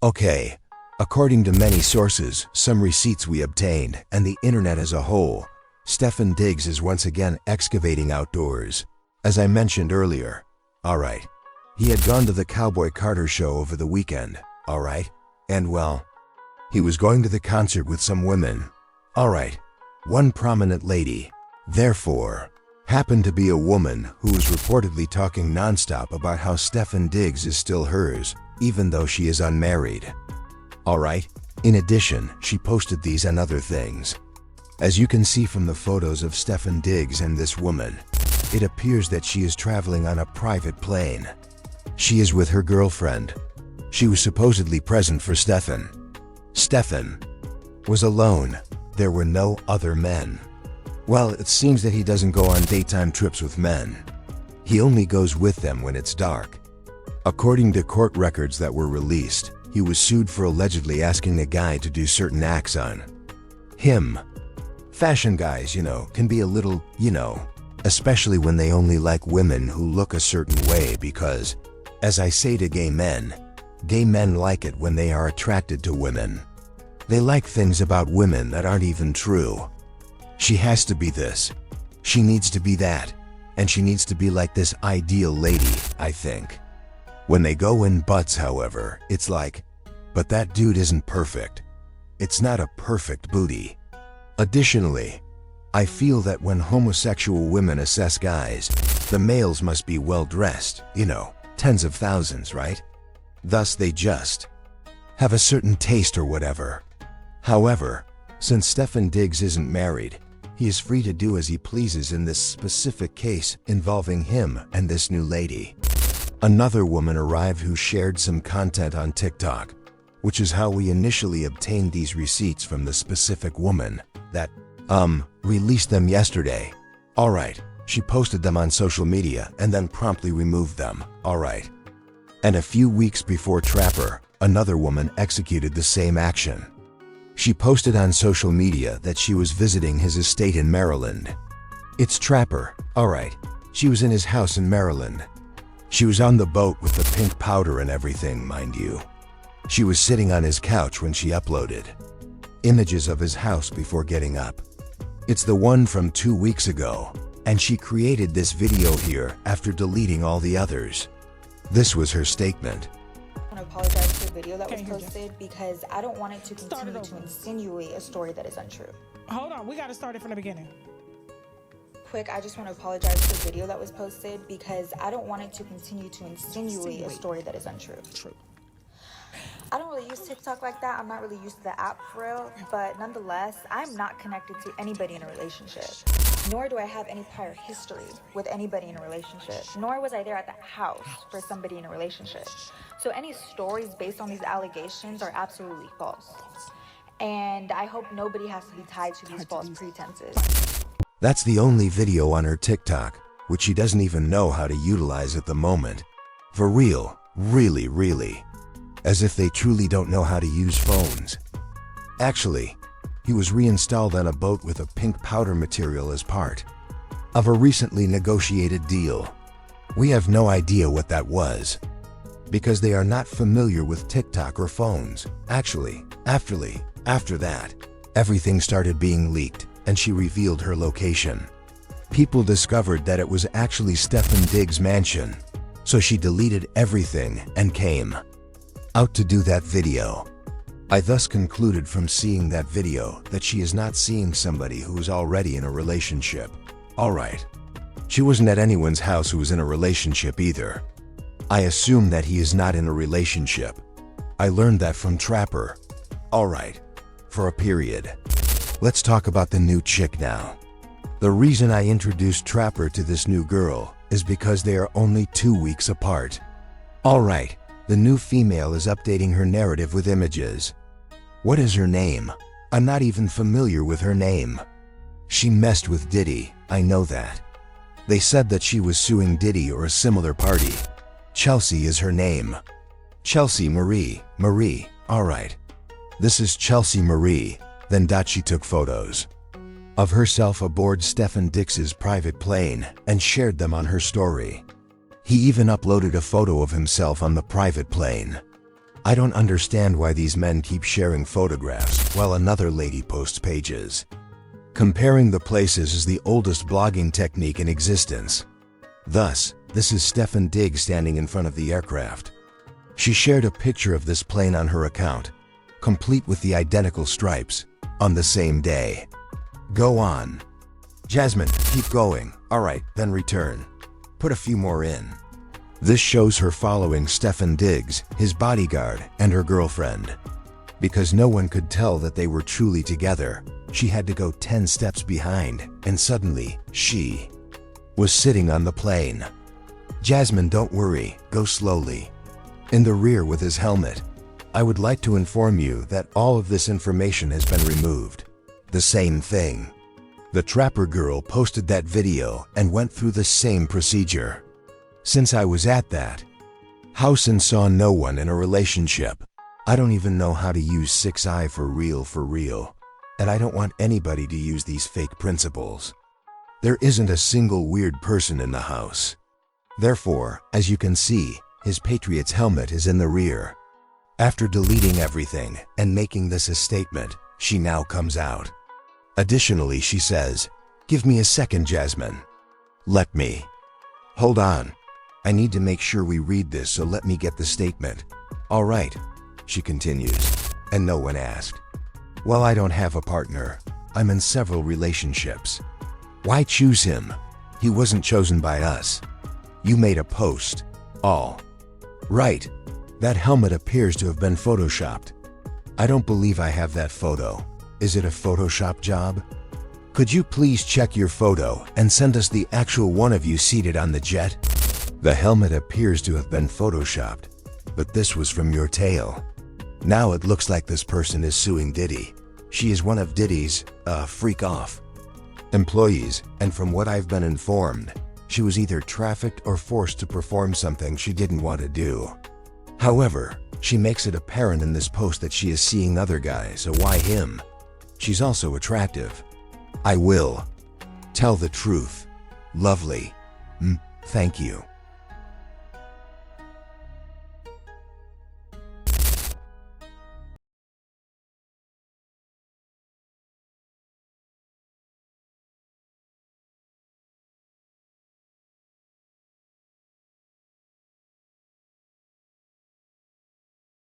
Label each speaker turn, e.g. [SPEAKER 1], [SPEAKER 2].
[SPEAKER 1] Okay, according to many sources, some receipts we obtained, and the internet as a whole, Stefon Diggs is once again excavating outdoors. As I mentioned earlier, alright, he had gone to the Cowboy Carter show over the weekend, alright, and well, he was going to the concert with some women, alright, one prominent lady, therefore, happened to be a woman who was reportedly talking nonstop about how Stefon Diggs is still hers, even though she is unmarried. Alright, in addition, she posted these and other things. As you can see from the photos of Stefon Diggs and this woman, it appears that she is traveling on a private plane. She is with her girlfriend. She was supposedly present for Stefon. Stefon was alone. There were no other men. Well, it seems that he doesn't go on daytime trips with men. He only goes with them when it's dark. According to court records that were released, he was sued for allegedly asking a guy to do certain acts on him. Fashion guys, can be a little, especially when they only like women who look a certain way because, as I say to gay men like it when they are attracted to women. They like things about women that aren't even true. She has to be this. She needs to be that. And she needs to be like this ideal lady, I think. When they go in butts, however, it's like, but that dude isn't perfect. It's not a perfect booty. Additionally, I feel that when homosexual women assess guys, the males must be well dressed, tens of thousands, right? Thus they just have a certain taste or whatever. However, since Stefon Diggs isn't married, he is free to do as he pleases in this specific case involving him and this new lady. Another woman arrived who shared some content on TikTok, which is how we initially obtained these receipts from the specific woman that, released them yesterday. Alright, she posted them on social media and then promptly removed them, alright. And a few weeks before Trapper, another woman executed the same action. She posted on social media that she was visiting his estate in Maryland. It's Trapper, alright. She was in his house in Maryland. She was on the boat with the pink powder and everything, mind you. She was sitting on his couch when she uploaded images of his house before getting up. It's the one from 2 weeks ago, and she created this video here after deleting all the others. This was her statement.
[SPEAKER 2] I want to apologize for the video that was posted because I don't want it to continue to insinuate a story that is untrue.
[SPEAKER 3] Hold on, we got to start it from the beginning.
[SPEAKER 2] Quick, I just want to apologize for the video that was posted because I don't want it to continue to insinuate a story that is untrue.
[SPEAKER 3] True.
[SPEAKER 2] I don't really use TikTok like that. I'm not really used to the app for real, but nonetheless, I'm not connected to anybody in a relationship. Nor do I have any prior history with anybody in a relationship. Nor was I there at the house for somebody in a relationship. So any stories based on these allegations are absolutely false. And I hope nobody has to be tied to these false pretenses.
[SPEAKER 1] That's the only video on her TikTok, which she doesn't even know how to utilize at the moment. For real, really. As if they truly don't know how to use phones. Actually, he was reinstalled on a boat with a pink powder material as part of a recently negotiated deal. We have no idea what that was, because they are not familiar with TikTok or phones. Actually, after that, everything started being leaked, and she revealed her location. People discovered that it was actually Stefon Diggs' mansion, so she deleted everything and came out to do that video. I thus concluded from seeing that video that she is not seeing somebody who is already in a relationship. Alright. She wasn't at anyone's house who was in a relationship either. I assume that he is not in a relationship. I learned that from Trapper. Alright. For a period. Let's talk about the new chick now. The reason I introduced Trapper to this new girl is because they are only 2 weeks apart. Alright. The new female is updating her narrative with images. What is her name? I'm not even familiar with her name. She messed with Diddy, I know that. They said that she was suing Diddy or a similar party. Chelsea is her name. Chelsea Marie, alright. This is Chelsea Marie. Then she took photos of herself aboard Stefon Diggs' private plane and shared them on her story. He even uploaded a photo of himself on the private plane. I don't understand why these men keep sharing photographs while another lady posts pages. Comparing the places is the oldest blogging technique in existence. Thus, this is Stefon Diggs standing in front of the aircraft. She shared a picture of this plane on her account, complete with the identical stripes, on the same day. Go on. Jasmine, keep going. All right, then return. Put a few more in. This shows her following Stefon Diggs, his bodyguard, and her girlfriend. Because no one could tell that they were truly together, she had to go 10 steps behind, and suddenly, she was sitting on the plane. Jasmine, don't worry, go slowly. In the rear with his helmet. I would like to inform you that all of this information has been removed. The same thing. The trapper girl posted that video and went through the same procedure. Since I was at that house and saw no one in a relationship, I don't even know how to use 6i for real, and I don't want anybody to use these fake principles. There isn't a single weird person in the house. Therefore, as you can see, his Patriot's helmet is in the rear. After deleting everything and making this a statement, she now comes out. Additionally, she says, "Give me a second, Jasmine. Let me. Hold on. I need to make sure we read this, so let me get the statement." "All right," she continues, and no one asked. "Well, I don't have a partner. I'm in several relationships. Why choose him? He wasn't chosen by us. You made a post. All right. That helmet appears to have been photoshopped. I don't believe I have that photo. Is it a Photoshop job? Could you please check your photo and send us the actual one of you seated on the jet? The helmet appears to have been photoshopped, but this was from your tail. Now it looks like this person is suing Diddy. She is one of Diddy's, freak off employees, and from what I've been informed, she was either trafficked or forced to perform something she didn't want to do. However, she makes it apparent in this post that she is seeing other guys, so why him? She's also attractive. I will tell the truth. Lovely. Thank you.